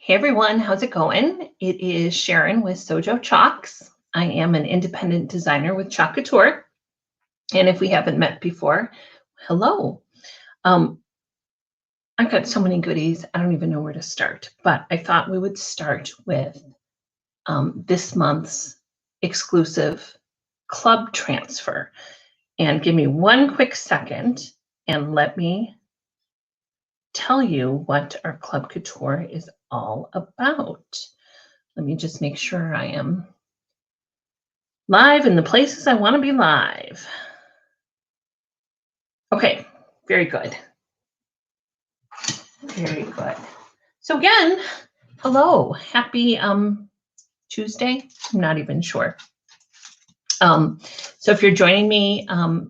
Hey everyone, how's it going? It is Sharon with Sojo Chalks. I am an independent designer with Couture. And if we haven't met before, hello. I've got so many goodies, I don't even know where to start, but I thought we would start with this month's exclusive club transfer. And give me one quick second and let me tell you what our Club Couture is all about. Let me just make sure I am live in the places I want to be live. Okay, very good. Very good. So again, hello, happy Tuesday. I'm not even sure. So if you're joining me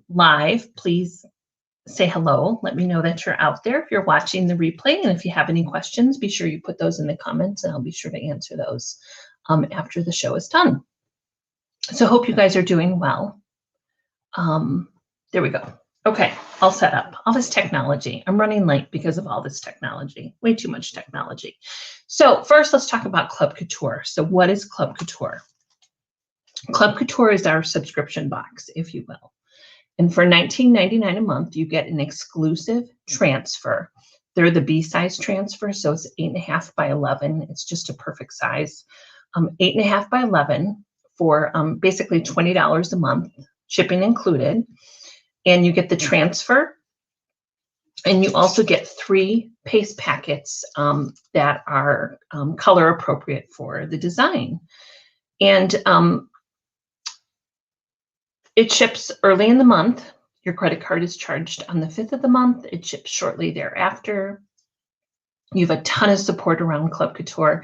live, please say hello. Let me know that you're out there if you're watching the replay. And if you have any questions, be sure you put those in the comments and I'll be sure to answer those after the show is done. So hope you guys are doing well. There we go. Okay, all set up. All this technology. I'm running late because of all this technology. Way too much technology. So first, let's talk about Club Couture. So what is Club Couture? Club Couture is our subscription box, if you will. And for $19.99 a month, you get an exclusive transfer. They're the B-size transfer, so it's 8.5 by 11. It's just a perfect size. 8.5 by 11 for basically $20 a month, shipping included. And you get the transfer. And you also get 3 paste packets that are color appropriate for the design. And it ships early in the month. Your credit card is charged on the 5th of the month. It ships shortly thereafter. You have a ton of support around Club Couture.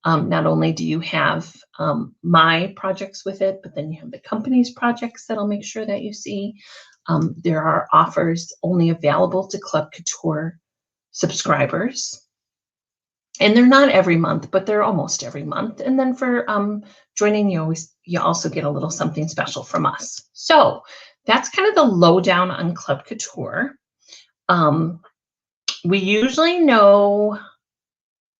Not only do you have my projects with it, but then you have the company's projects that I'll make sure that you see. There are offers only available to Club Couture subscribers. And they're not every month, but they're almost every month. And then for joining, you also get a little something special from us. So that's kind of the lowdown on Club Couture. We usually know,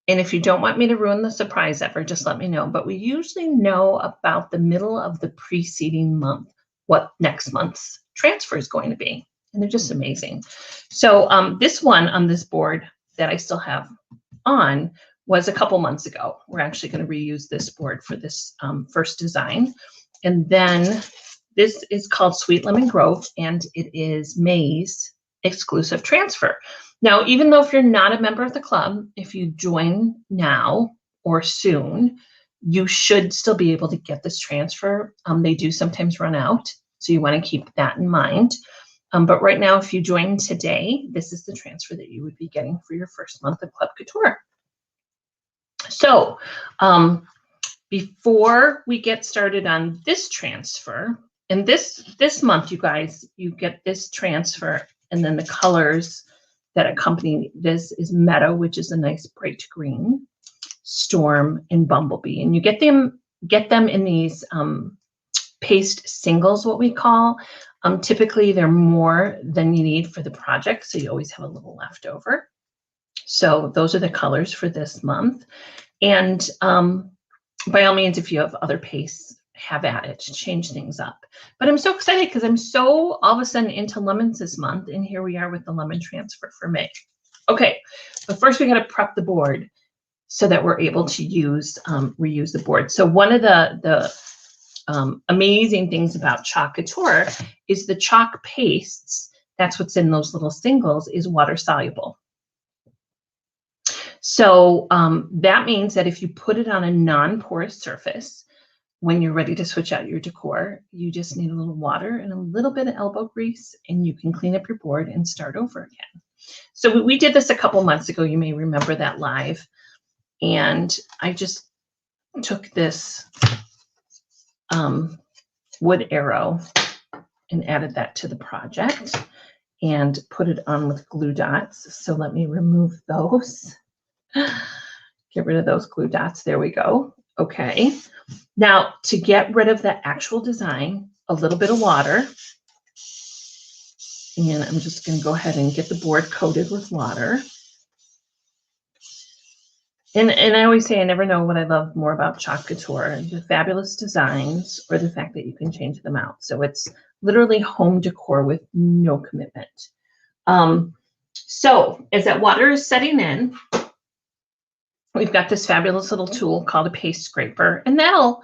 and if you don't want me to ruin the surprise ever, just let me know. But we usually know about the middle of the preceding month what next month's transfer is going to be. And they're just amazing. So this one on this board that I still have on was a couple months ago. We're actually going to reuse this board for this first design. And then this is called Sweet Lemon Grove, and it is May's exclusive transfer. Now, even though if you're not a member of the club, if you join now or soon, you should still be able to get this transfer. They do sometimes run out, so you want to keep that in mind. But right now, if you join today, this is the transfer that you would be getting for your first month of Club Couture. So before we get started on this transfer, and this month, you guys, you get this transfer, and then the colors that accompany this is Meadow, which is a nice bright green, Storm, and Bumblebee. And you get them in these paste singles, what we call. Typically, they're more than you need for the project, so you always have a little left over. So those are the colors for this month. And by all means, if you have other pastes, have at it to change things up. But I'm so excited because I'm so all of a sudden into lemons this month, and here we are with the lemon transfer for May. Okay, but first we got to prep the board so that we're able to reuse the board. So one of the amazing things about Couture is the chalk pastes, that's what's in those little singles, is water soluble. So that means that if you put it on a non-porous surface, when you're ready to switch out your decor, you just need a little water and a little bit of elbow grease, and you can clean up your board and start over again. So we did this a couple months ago. You may remember that live. And I just took this wood arrow and added that to the project and put it on with glue dots. So let me remove those. Get rid of those glue dots. There we go. Okay. Now, to get rid of the actual design, a little bit of water. And I'm just going to go ahead and get the board coated with water. And I always say I never know what I love more about Chalk Couture, the fabulous designs or the fact that you can change them out. So it's literally home decor with no commitment. So as that water is setting in, we've got this fabulous little tool called a paste scraper, and that'll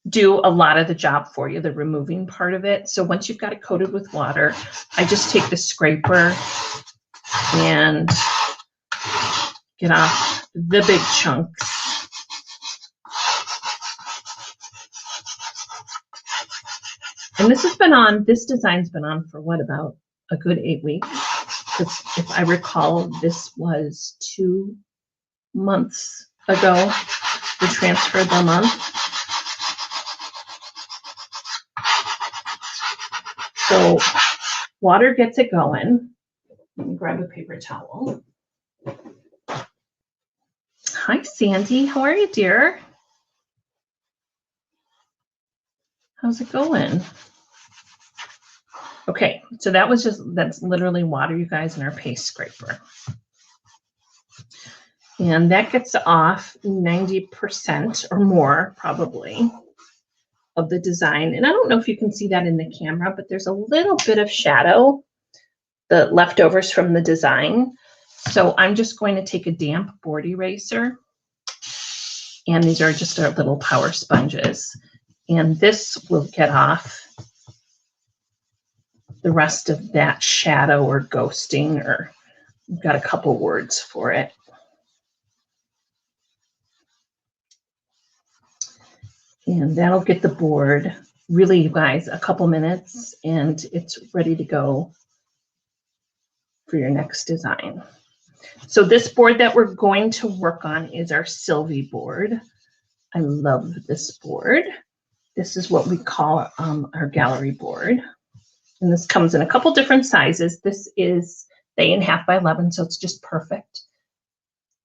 do a lot of the job for you, the removing part of it. So once you've got it coated with water, I just take the scraper and get off the big chunks. And this design's been on for what, about a good 8 weeks? Because if I recall, this was 2 months ago, the transfer of the month. So water gets it going. Let me grab a paper towel. Hi, Sandy. How are you, dear? How's it going? Okay, so that's literally water, you guys, in our paste scraper. And that gets off 90% or more, probably, of the design. And I don't know if you can see that in the camera, but there's a little bit of shadow, the leftovers from the design. So I'm just going to take a damp board eraser. And these are just our little power sponges. And this will get off the rest of that shadow or ghosting, or we've got a couple words for it. And that'll get the board, really, you guys, a couple minutes, and it's ready to go for your next design. So this board that we're going to work on is our Sylvie board. I love this board. This is what we call our gallery board. And this comes in a couple different sizes. This is 8.5 by 11, so it's just perfect.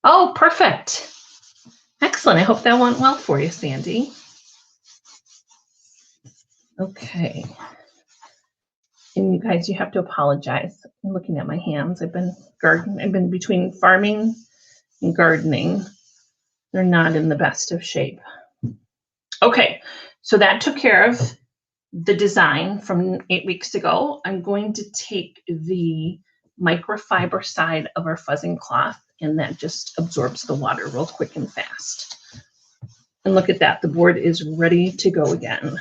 Oh, perfect. Excellent. I hope that went well for you, Sandy. Okay. And you guys, you have to apologize. I'm looking at my hands. I've been between farming and gardening. They're not in the best of shape. Okay, so that took care of the design from 8 weeks ago. I'm going to take the microfiber side of our fuzzing cloth, and that just absorbs the water real quick and fast. And look at that, the board is ready to go again.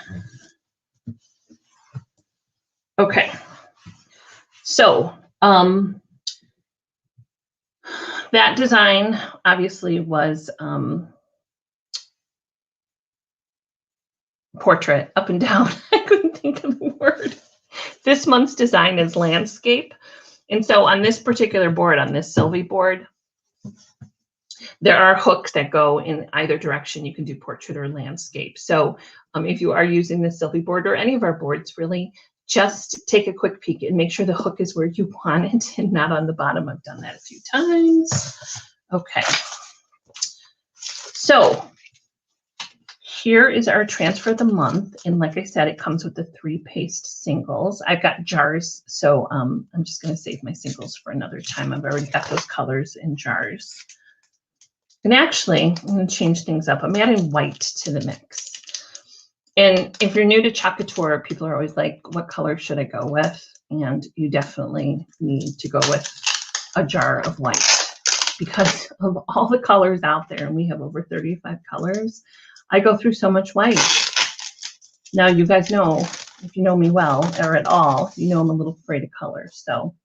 Okay, so that design obviously was portrait, up and down. I couldn't think of the word. This month's design is landscape. And so on this particular board, on this Sylvie board, there are hooks that go in either direction. You can do portrait or landscape. So if you are using the Sylvie board or any of our boards, really, just take a quick peek and make sure the hook is where you want it and not on the bottom. I've done that a few times. Okay. So here is our transfer of the month. And like I said, it comes with the 3 paste singles. I've got jars, so I'm just going to save my singles for another time. I've already got those colors in jars. And actually, I'm going to change things up. I'm adding white to the mix. And if you're new to Chalk Couture, people are always like, what color should I go with? And you definitely need to go with a jar of white, because of all the colors out there, and we have over 35 colors. I go through so much white. Now, you guys know, if you know me well or at all, you know I'm a little afraid of color. So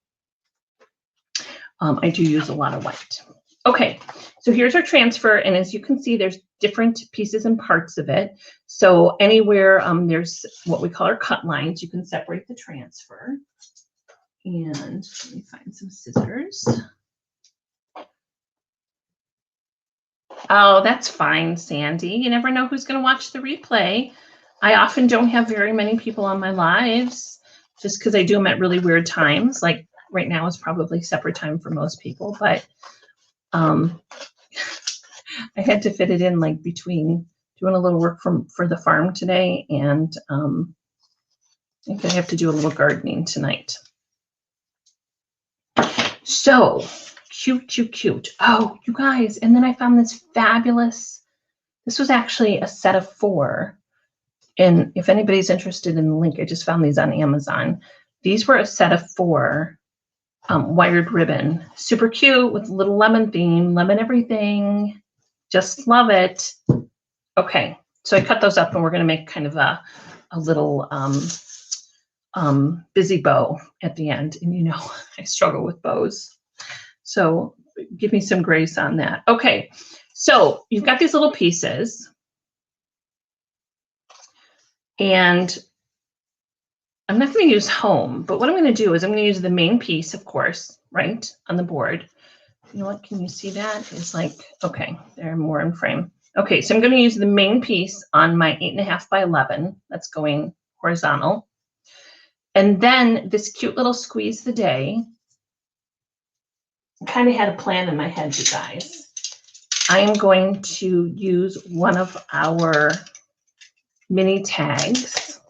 I do use a lot of white. Okay, so here's our transfer. And as you can see, there's different pieces and parts of it. So anywhere there's what we call our cut lines, you can separate the transfer. And let me find some scissors. Oh, that's fine, Sandy. You never know who's going to watch the replay. I often don't have very many people on my lives just because I do them at really weird times. Like right now is probably separate time for most people, but I had to fit it in like between doing a little work for the farm today, and I think I have to do a little gardening tonight. So Cute, cute, cute. Oh, you guys, and then I found this fabulous, this was actually a set of 4. And if anybody's interested in the link, I just found these on Amazon. These were a set of 4 wired ribbon. Super cute with a little lemon theme, lemon everything. Just love it. Okay, so I cut those up and we're going to make kind of a little busy bow at the end. And you know, I struggle with bows. So give me some grace on that. Okay, so you've got these little pieces. And I'm not going to use home, but what I'm going to do is I'm going to use the main piece, of course, right, on the board. You know what, can you see that? It's like, okay, they're more in frame. Okay, so I'm going to use the main piece on my 8.5 by 11. That's going horizontal. And then this cute little squeeze the day. I kind of had a plan in my head, you guys. I am going to use one of our mini tags.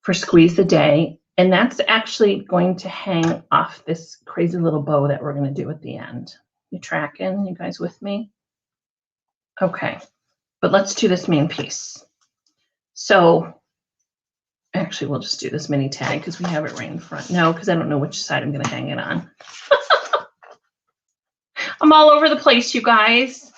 For squeeze the day, and that's actually going to hang off this crazy little bow that we're going to do at the end. You tracking? You guys with me? Okay, but let's do this main piece. So actually, we'll just do this mini tag because we have it right in front. No, because I don't know which side I'm going to hang it on. I'm all over the place, you guys.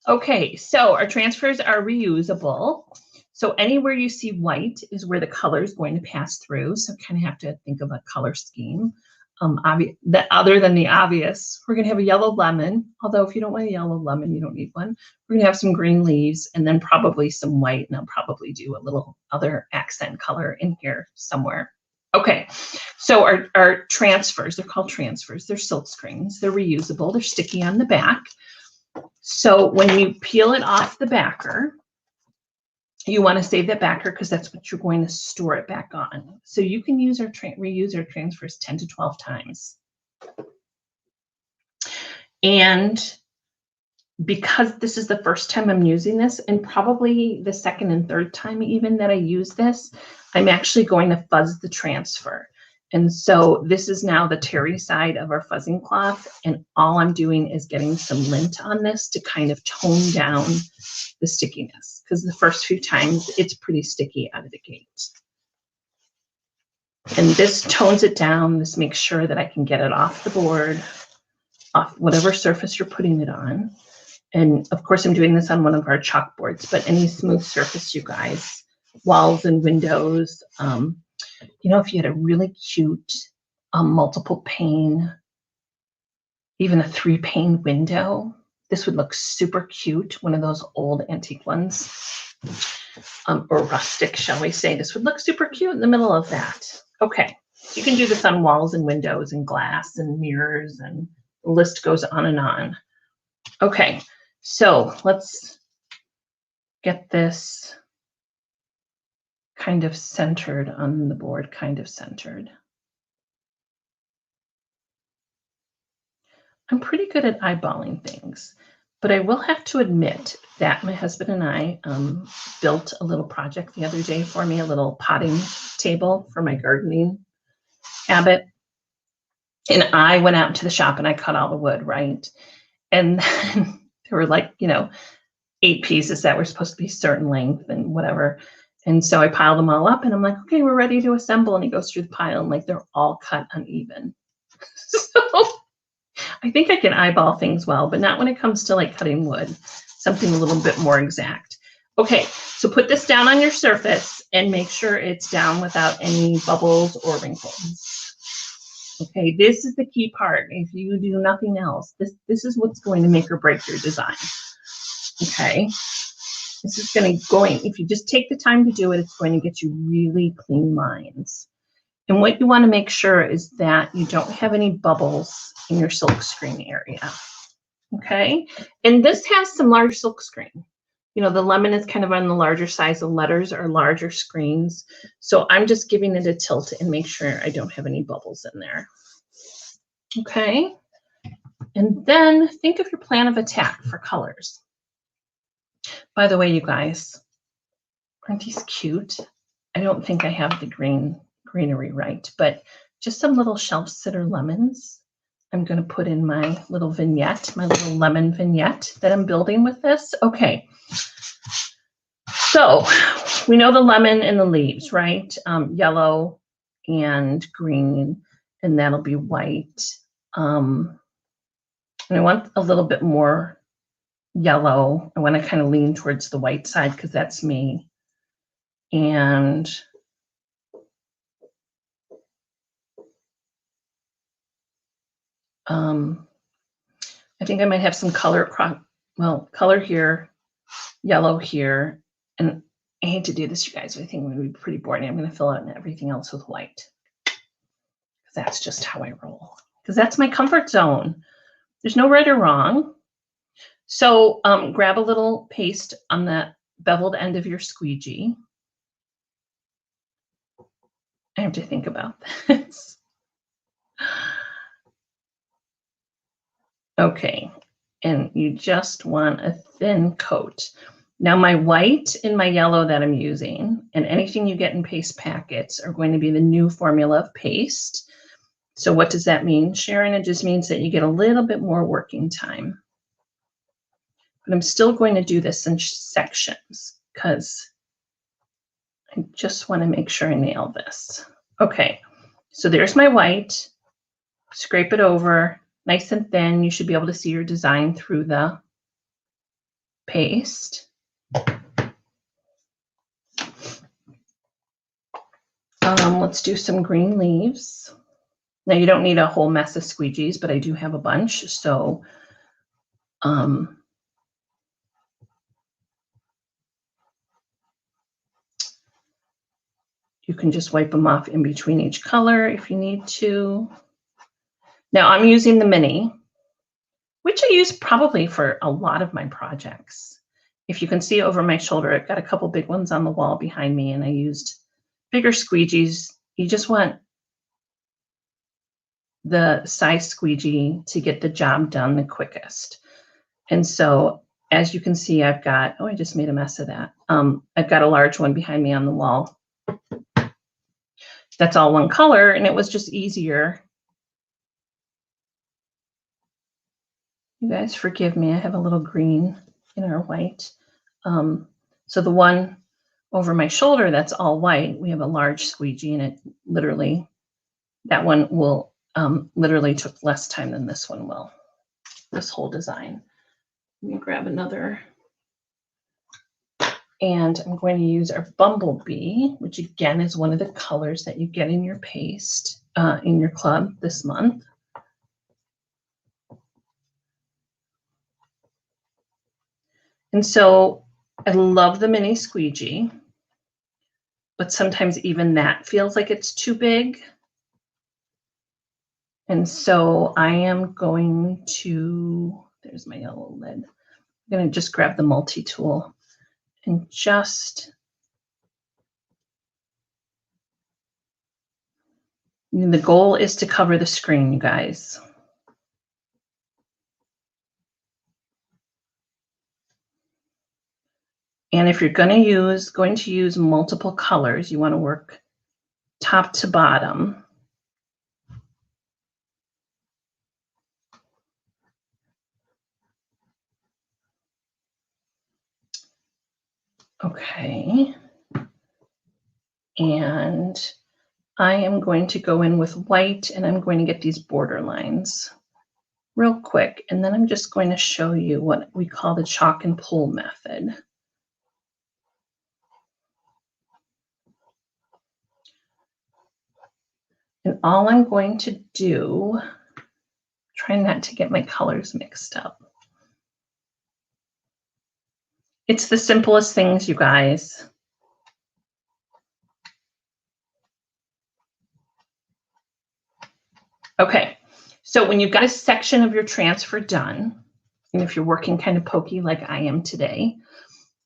Okay, so our transfers are reusable. So anywhere you see white is where the color is going to pass through. So kind of have to think of a color scheme. Other than the obvious, we're going to have a yellow lemon. Although if you don't want a yellow lemon, you don't need one. We're going to have some green leaves and then probably some white. And I'll probably do a little other accent color in here somewhere. Okay, so our transfers, they're called transfers. They're silk screens. They're reusable. They're sticky on the back. So when you peel it off the backer, you want to save that backer because that's what you're going to store it back on. So you can use reuse our transfers 10 to 12 times. And because this is the first time I'm using this, and probably the second and third time even that I use this, I'm actually going to fuzz the transfer. And so this is now the terry side of our fuzzing cloth, and all I'm doing is getting some lint on this to kind of tone down the stickiness, because the first few times it's pretty sticky out of the gate. And this tones it down. This makes sure that I can get it off the board, off whatever surface you're putting it on. And of course, I'm doing this on one of our chalkboards, but any smooth surface, you guys, walls and windows. You know, if you had a really cute multiple pane, even a 3-pane window, this would look super cute. One of those old antique ones, or rustic, shall we say. This would look super cute in the middle of that. Okay, so you can do this on walls and windows and glass and mirrors, and the list goes on and on. Okay, so let's get this kind of centered on the board, kind of centered. I'm pretty good at eyeballing things, but I will have to admit that my husband and I built a little project the other day for me, a little potting table for my gardening habit. And I went out to the shop and I cut all the wood, right? And then there were like, 8 pieces that were supposed to be certain length and whatever. And so I piled them all up and I'm like, okay, we're ready to assemble. And he goes through the pile and like they're all cut uneven. So I think I can eyeball things well, but not when it comes to like cutting wood, something a little bit more exact. Okay, so put this down on your surface and make sure it's down without any bubbles or wrinkles. Okay, this is the key part. If you do nothing else, this is what's going to make or break your design. Okay, this is if you just take the time to do it, it's going to get you really clean lines. And what you want to make sure is that you don't have any bubbles in your silk screen area. Okay, and this has some large silk screen. The lemon is kind of on the larger size. The letters are larger screens. So I'm just giving it a tilt and make sure I don't have any bubbles in there. Okay, and then think of your plan of attack for colors. By the way, you guys, aren't these cute? I don't think I have the greenery right, but just some little shelf sitter lemons. I'm going to put in my little vignette, my little lemon vignette that I'm building with this. Okay. So we know the lemon and the leaves, right? Yellow and green, and that'll be white. And I want a little bit more yellow. I want to kind of lean towards the white side because that's me. And I think I might have some color here, yellow here. And I hate to do this, you guys, but I think it would be pretty boring. I'm going to fill out everything else with white. That's just how I roll. Because that's my comfort zone. There's no right or wrong. So grab a little paste on the beveled end of your squeegee. I have to think about this. Okay, and you just want a thin coat. Now my white and my yellow that I'm using, and anything you get in paste packets, are going to be the new formula of paste. So what does that mean, Sharon? It just means that you get a little bit more working time. But I'm still going to do this in sections because I just want to make sure I nail this. Okay, so there's my white. Scrape it over, nice and thin. You should be able to see your design through the paste. Let's do some green leaves. Now you don't need a whole mess of squeegees, but I do have a bunch, so you can just wipe them off in between each color if you need to. Now I'm using the mini, which I use probably for a lot of my projects. If you can see over my shoulder, I've got a couple big ones on the wall behind me, and I used bigger squeegees. You just want the size squeegee to get the job done the quickest. And so, as you can see, I've got, oh, I just made a mess of that. I've got a large one behind me on the wall. That's all one color, and it was just easier. You guys forgive me, I have a little green in our white. So the one over my shoulder that's all white, we have a large squeegee, and it literally, that one will literally took less time than this one will, this whole design. Let me grab another. And I'm going to use our Bumblebee, which again is one of the colors that you get in your paste in your club this month. And so I love the mini squeegee, but sometimes even that feels like it's too big. And so I am going to, there's my yellow lid. I'm going to just grab the multi-tool and just, the goal is to cover the screen, you guys. And if you're going to use multiple colors, you want to work top to bottom. Okay. And I am going to go in with white, and I'm going to get these border lines real quick. And then I'm just going to show you what we call the chalk and pull method. And all I'm going to do, try not to get my colors mixed up. It's the simplest things, you guys. Okay, so when you've got a section of your transfer done, and if you're working kind of pokey like I am today,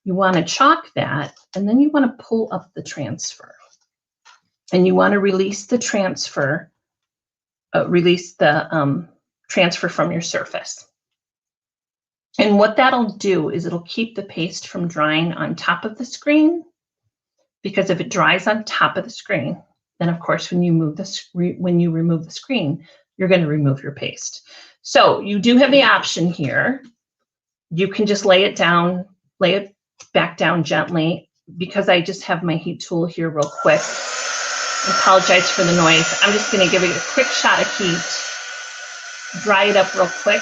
you want to chalk that, and then you want to pull up the transfer. And you want to release the transfer, transfer from your surface. And what that'll do is it'll keep the paste from drying on top of the screen, because if it dries on top of the screen, then of course when you remove the screen, you're going to remove your paste. So you do have the option here. You can just lay it back down gently. Because I just have my heat tool here real quick. I apologize for the noise. I'm just going to give it a quick shot of heat. Dry it up real quick.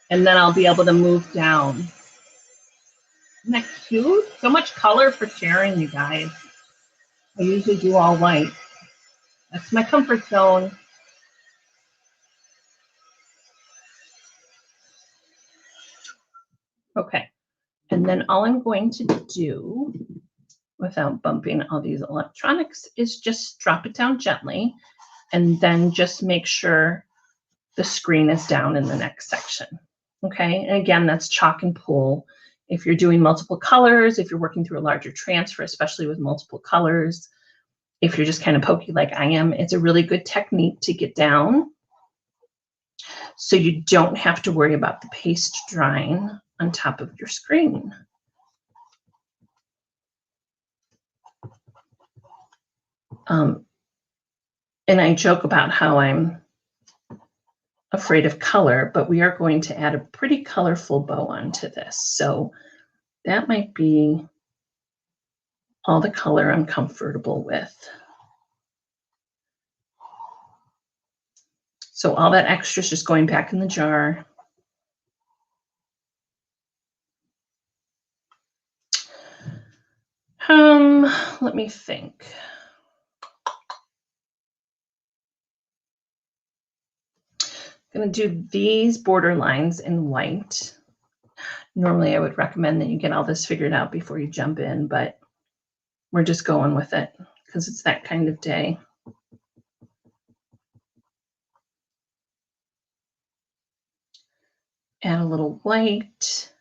And then I'll be able to move down. Isn't that cute? So much color for sharing, you guys. I usually do all white. That's my comfort zone. Okay. And then all I'm going to do, without bumping all these electronics, is just drop it down gently and then just make sure the screen is down in the next section. Okay, and again, that's chalk and pull. If you're doing multiple colors, if you're working through a larger transfer, especially with multiple colors, if you're just kind of pokey like I am, it's a really good technique to get down so you don't have to worry about the paste drying on top of your screen. And I joke about how I'm afraid of color, but we are going to add a pretty colorful bow onto this. So that might be all the color I'm comfortable with. So all that extra is just going back in the jar. Let me think. I'm going to do these border lines in white. Normally I would recommend that you get all this figured out before you jump in, but we're just going with it because it's that kind of day. Add a little white.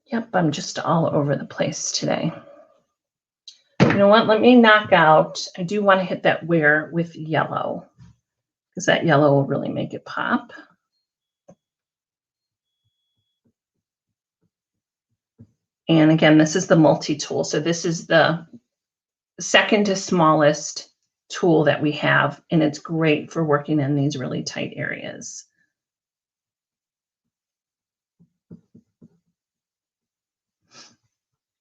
Yep, I'm just all over the place today. You know what? Let me knock out. I do want to hit that wear with yellow because that yellow will really make it pop. And again, this is the multi-tool. So this is the second to smallest tool that we have, and it's great for working in these really tight areas.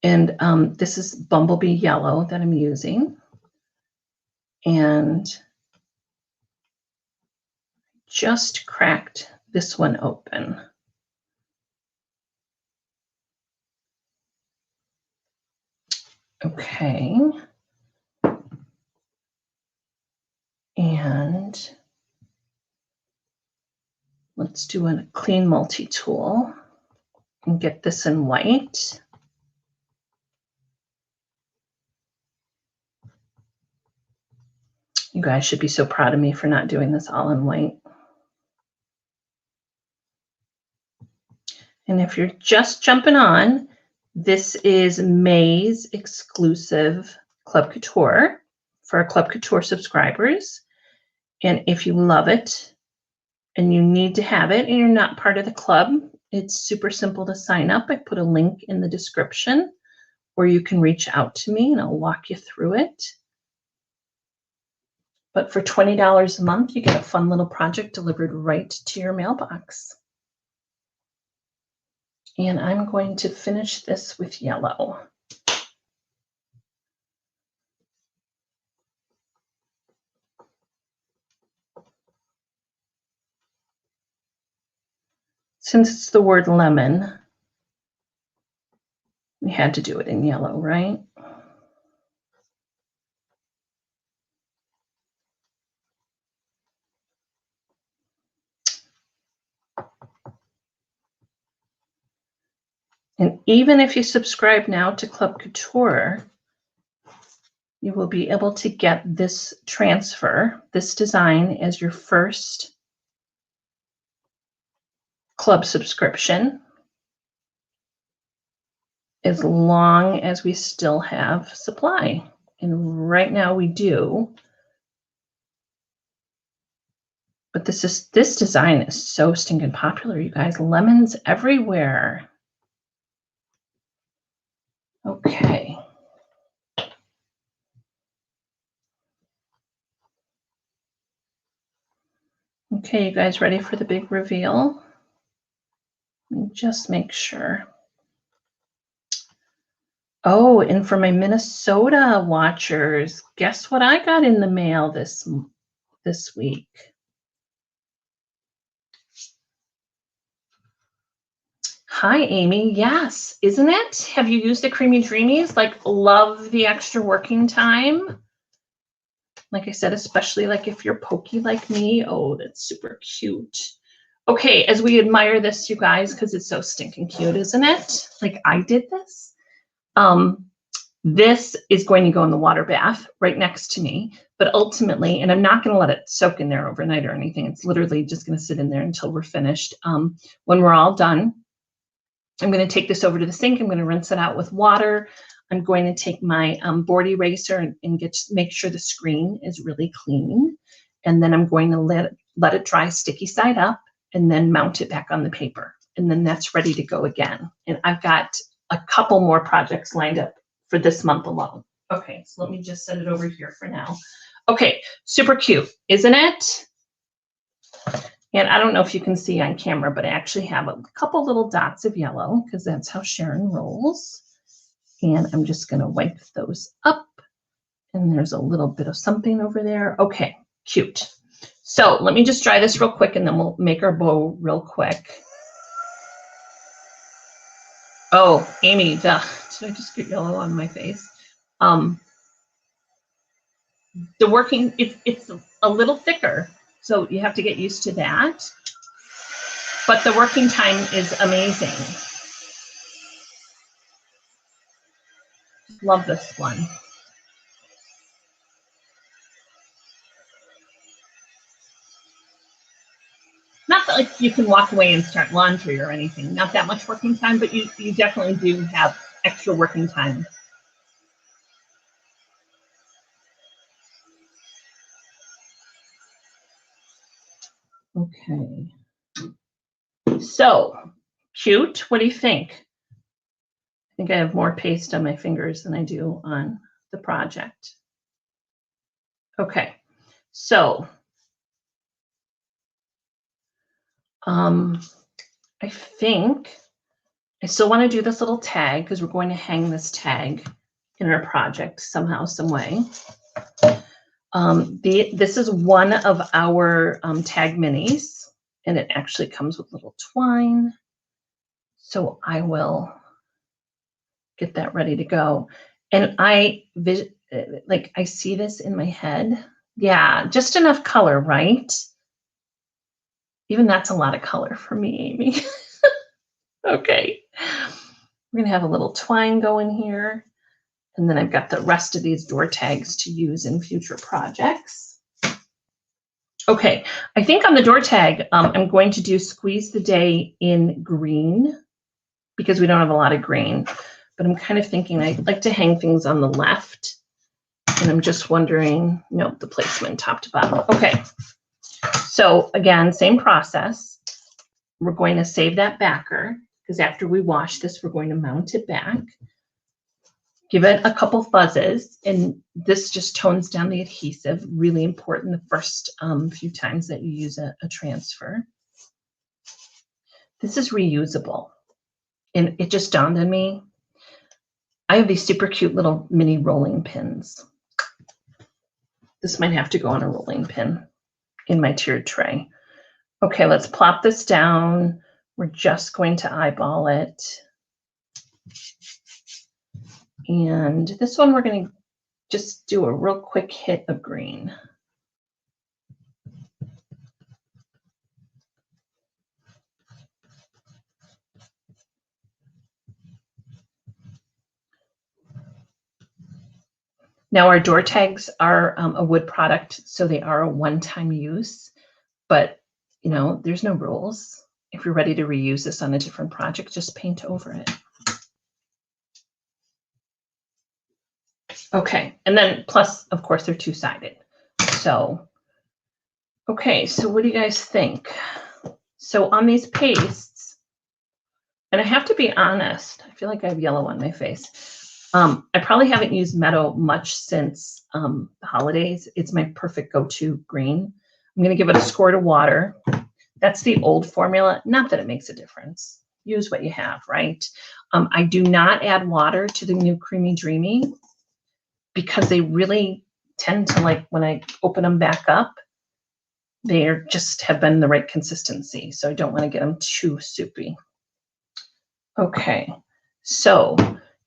And this is Bumblebee Yellow that I'm using. And just cracked this one open. Okay. And let's do a clean multi-tool and get this in white. You guys should be so proud of me for not doing this all in white. And if you're just jumping on, this is May's exclusive Club Couture for our Club Couture subscribers. And if you love it and you need to have it and you're not part of the club, it's super simple to sign up. I put a link in the description where you can reach out to me and I'll walk you through it. But for $20 a month, you get a fun little project delivered right to your mailbox. And I'm going to finish this with yellow. Since it's the word lemon, we had to do it in yellow, right? And even if you subscribe now to Club Couture, you will be able to get this transfer, this design, as your first club subscription. as long as we still have supply. And right now we do. But this design is so stinking popular, you guys. Lemons everywhere. Okay. Okay, you guys ready for the big reveal? Let me just make sure. Oh, and for my Minnesota watchers, guess what I got in the mail this week? Hi, Amy. Yes, isn't it? Have you used the Creamy Dreamies? Like, love the extra working time. Like I said, especially like if you're pokey like me. Oh, that's super cute. Okay, as we admire this, you guys, because it's so stinking cute, isn't it? Like I did this. This is going to go in the water bath right next to me, but ultimately, and I'm not going to let it soak in there overnight or anything. It's literally just going to sit in there until we're finished. When we're all done, I'm going to take this over to the sink. I'm going to rinse it out with water. I'm going to take my board eraser and make sure the screen is really clean. And then I'm going to let it dry sticky side up and then mount it back on the paper. And then that's ready to go again. And I've got a couple more projects lined up for this month alone. Okay, so let me just set it over here for now. Okay, super cute, isn't it? And I don't know if you can see on camera, but I actually have a couple little dots of yellow because that's how Sharon rolls. And I'm just going to wipe those up. And there's a little bit of something over there. Okay, cute. So let me just dry this real quick and then we'll make our bow real quick. Oh, Amy, did I just get yellow on my face? The working, it's a little thicker, so you have to get used to that. But the working time is amazing. Love this one. Not that like you can walk away and start laundry or anything. Not that much working time, but you definitely do have extra working time. Okay. So, cute. What do you think? I think I have more paste on my fingers than I do on the project. Okay. So, I think I still want to do this little tag because we're going to hang this tag in our project somehow, some way. This is one of our tag minis, and it actually comes with little twine. So I will get that ready to go. And I see this in my head. Yeah, just enough color, right? Even that's a lot of color for me, Amy. Okay. We're going to have a little twine going here. And then I've got the rest of these door tags to use in future projects. Okay, I think on the door tag, I'm going to do Squeeze the Day in green because we don't have a lot of green. But I'm kind of thinking I'd like to hang things on the left. And I'm just wondering, no, the placement top to bottom. Okay, so again, same process. We're going to save that backer because after we wash this, we're going to mount it back. Give it a couple fuzzes, and this just tones down the adhesive. Really important the first few times that you use a transfer. This is reusable, and it just dawned on me. I have these super cute little mini rolling pins. This might have to go on a rolling pin in my tiered tray. Okay, let's plop this down. We're just going to eyeball it. And this one, we're going to just do a real quick hit of green. Now our door tags are a wood product, so they are a one-time use, but you know, there's no rules. If you're ready to reuse this on a different project, just paint over it. Okay, and then plus, of course, they're two-sided. So, okay, so what do you guys think? So on these pastes, and I have to be honest, I feel like I have yellow on my face. I probably haven't used Meadow much since the holidays. It's my perfect go-to green. I'm going to give it a squirt of water. That's the old formula. Not that it makes a difference. Use what you have, right? I do not add water to the new Creamy Dreamy because they really tend to, like, when I open them back up, they just have been the right consistency. So I don't want to get them too soupy. Okay, so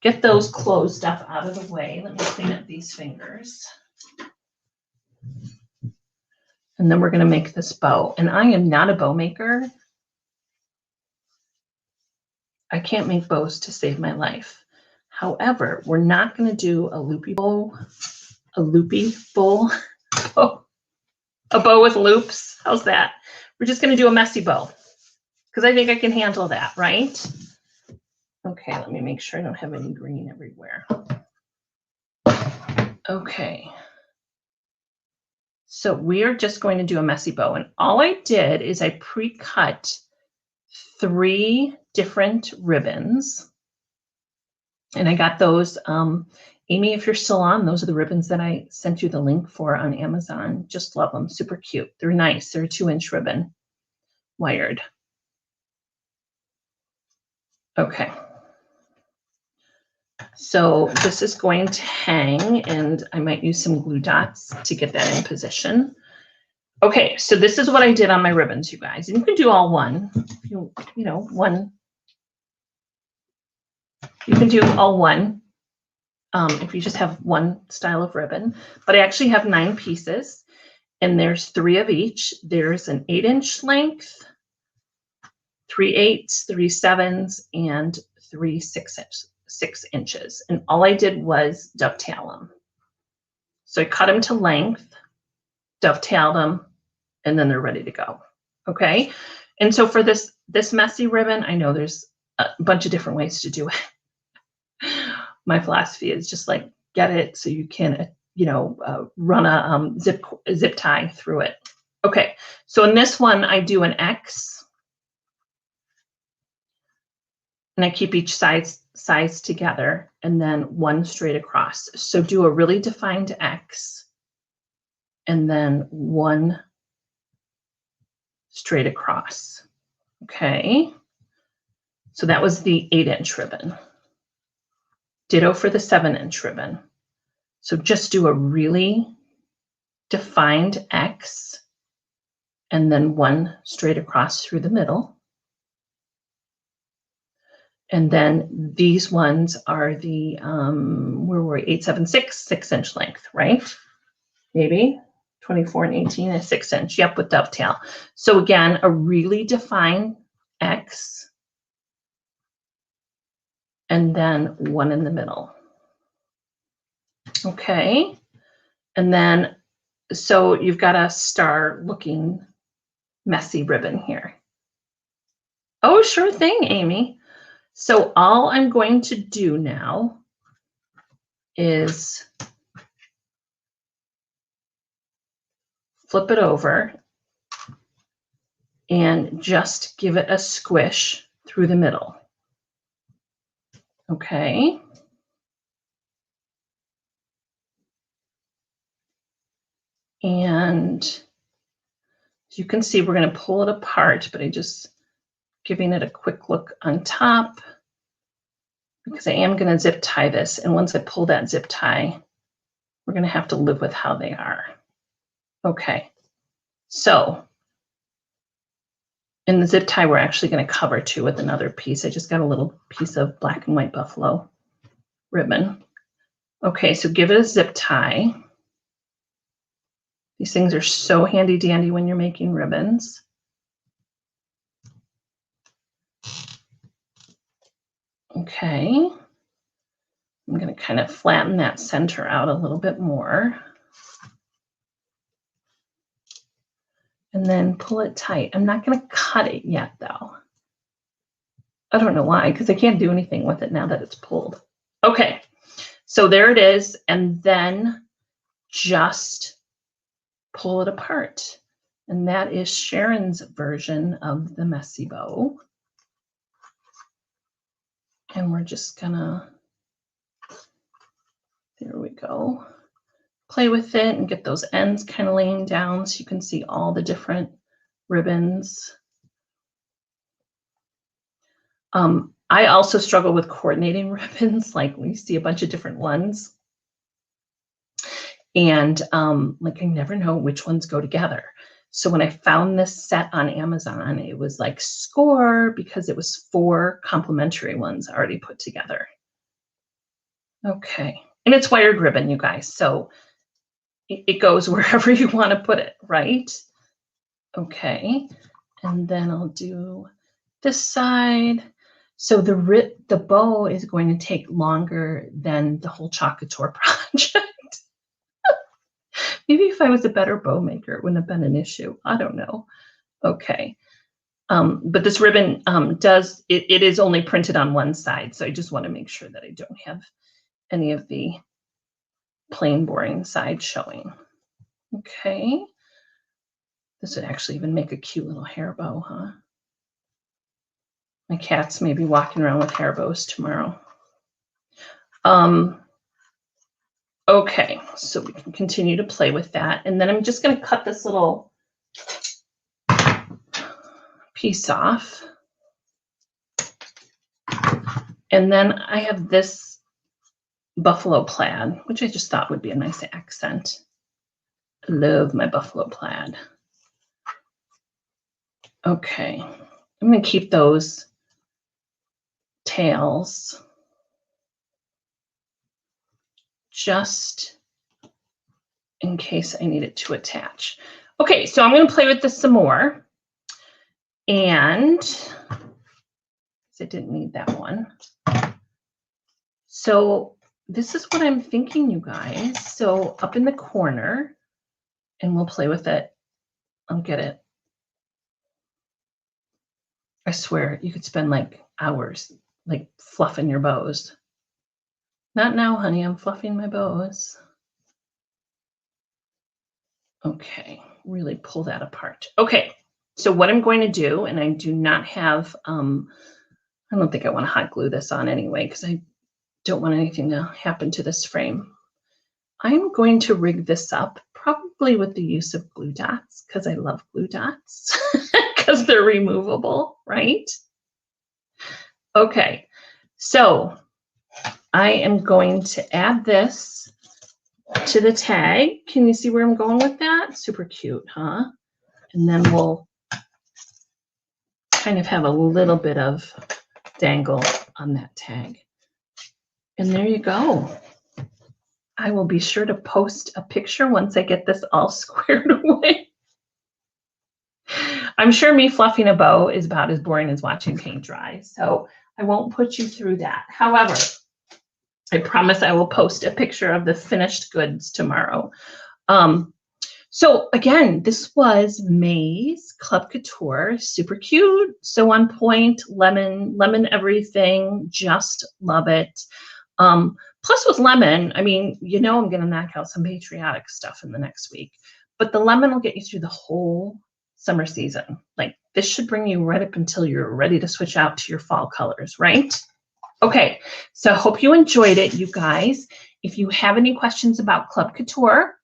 get those clothes stuff out of the way. Let me clean up these fingers. And then we're going to make this bow. And I am not a bow maker. I can't make bows to save my life. However, we're not going to do a loopy bow, a bow with loops. How's that? We're just going to do a messy bow because I think I can handle that, right? Okay, let me make sure I don't have any green everywhere. Okay. So we are just going to do a messy bow. And all I did is I pre-cut 3 different ribbons. And I got those. Amy, if you're still on, those are the ribbons that I sent you the link for on Amazon. Just love them. Super cute. They're nice. They're a 2-inch ribbon, wired. Okay. So this is going to hang, and I might use some glue dots to get that in position. Okay, so this is what I did on my ribbons, you guys. And you can do all one. You know, one. You can do all one if you just have one style of ribbon. But I actually have 9 pieces, and there's 3 of each. There's an 8-inch length, 3 8s, 3 7s, and 3 6 inches. And all I did was dovetail them. So I cut them to length, dovetailed them, and then they're ready to go. Okay. And so for this messy ribbon, I know there's a bunch of different ways to do it. My philosophy is just like get it so you can, run a zip tie through it. Okay. So in this one, I do an X, and I keep each sides together, and then one straight across. So do a really defined X, and then one straight across. Okay. So that was the 8-inch ribbon. Ditto for the 7-inch ribbon. So just do a really defined X, and then one straight across through the middle. And then these ones are the, where were we? 8, 7, 6, 6-inch length, right? Maybe 24 and 18, a 6-inch. Yep, with dovetail. So again, a really defined X, and then one in the middle. Okay. And then, so you've got a star looking messy ribbon here. Oh, sure thing, Amy. So all I'm going to do now is flip it over and just give it a squish through the middle. Okay. And as you can see, we're going to pull it apart, but I just giving it a quick look on top because I am going to zip tie this. And once I pull that zip tie, we're going to have to live with how they are. Okay. So in the zip tie, we're actually going to cover too with another piece. I just got a little piece of black and white buffalo ribbon. Okay, so give it a zip tie. These things are so handy dandy when you're making ribbons. Okay. I'm going to kind of flatten that center out a little bit more. And then pull it tight. I'm not going to cut it yet, though. I don't know why, because I can't do anything with it now that it's pulled. Okay. So there it is, and then just pull it apart. And that is Sharon's version of the messy bow. And we're just gonna, there we go, play with it and get those ends kind of laying down so you can see all the different ribbons. I also struggle with coordinating ribbons, like when you see a bunch of different ones. And like I never know which ones go together. So when I found this set on Amazon, it was like score because it was 4 complementary ones already put together. Okay, and it's wired ribbon, you guys, so it goes wherever you want to put it, right? Okay, and then I'll do this side. So the bow is going to take longer than the whole Couture project. Maybe if I was a better bow maker, it wouldn't have been an issue. I don't know. Okay. But this ribbon it is only printed on one side. So I just want to make sure that I don't have any of the plain boring side showing. Okay. This would actually even make a cute little hair bow, huh? My cats may be walking around with hair bows tomorrow. Okay, so we can continue to play with that. And then I'm just going to cut this little piece off. And then I have this buffalo plaid, which I just thought would be a nice accent. I love my buffalo plaid. Okay, I'm going to keep those tails just in case I need it to attach. Okay, so I'm going to play with this some more. And I didn't need that one. So this is what I'm thinking, you guys. So up in the corner, and we'll play with it. I'll get it. I swear, you could spend like hours like fluffing your bows. Not now, honey, I'm fluffing my bows. Okay, really pull that apart. Okay, so what I'm going to do, and I do not have, I don't think I want to hot glue this on anyway, because I don't want anything to happen to this frame. I'm going to rig this up, probably with the use of glue dots, because I love glue dots, because they're removable, right? Okay, so I am going to add this to the tag. Can you see where I'm going with that? Super cute, huh? And then we'll kind of have a little bit of dangle on that tag. And there you go. I will be sure to post a picture once I get this all squared away. I'm sure me fluffing a bow is about as boring as watching paint dry, so I won't put you through that. However, I promise I will post a picture of the finished goods tomorrow. So again, this was May's Club Couture, super cute, so on point, lemon everything, just love it. Plus with lemon, I mean, you know I'm gonna knock out some patriotic stuff in the next week, but the lemon will get you through the whole summer season. Like this should bring you right up until you're ready to switch out to your fall colors, right? Okay, so I hope you enjoyed it, you guys. If you have any questions about Club Couture,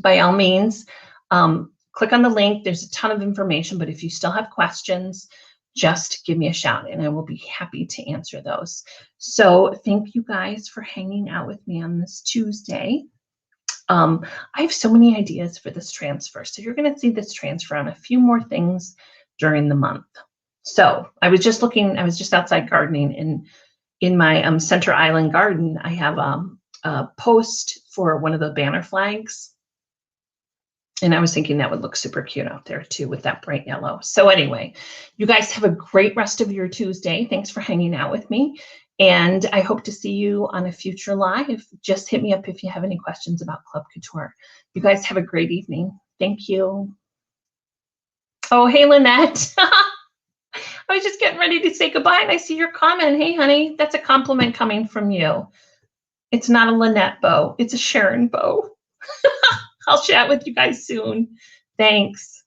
by all means, click on the link. There's a ton of information, but if you still have questions, just give me a shout and I will be happy to answer those. So thank you guys for hanging out with me on this Tuesday. I have so many ideas for this transfer. So you're going to see this transfer on a few more things during the month. So I was just outside gardening, and in my Center Island garden, I have a post for one of the banner flags. And I was thinking that would look super cute out there too with that bright yellow. So anyway, you guys have a great rest of your Tuesday. Thanks for hanging out with me. And I hope to see you on a future live. Just hit me up if you have any questions about Club Couture. You guys have a great evening. Thank you. Oh, hey, Lynette. I was just getting ready to say goodbye and I see your comment. Hey, honey, that's a compliment coming from you. It's not a Lynette bow. It's a Sharon bow. I'll chat with you guys soon. Thanks.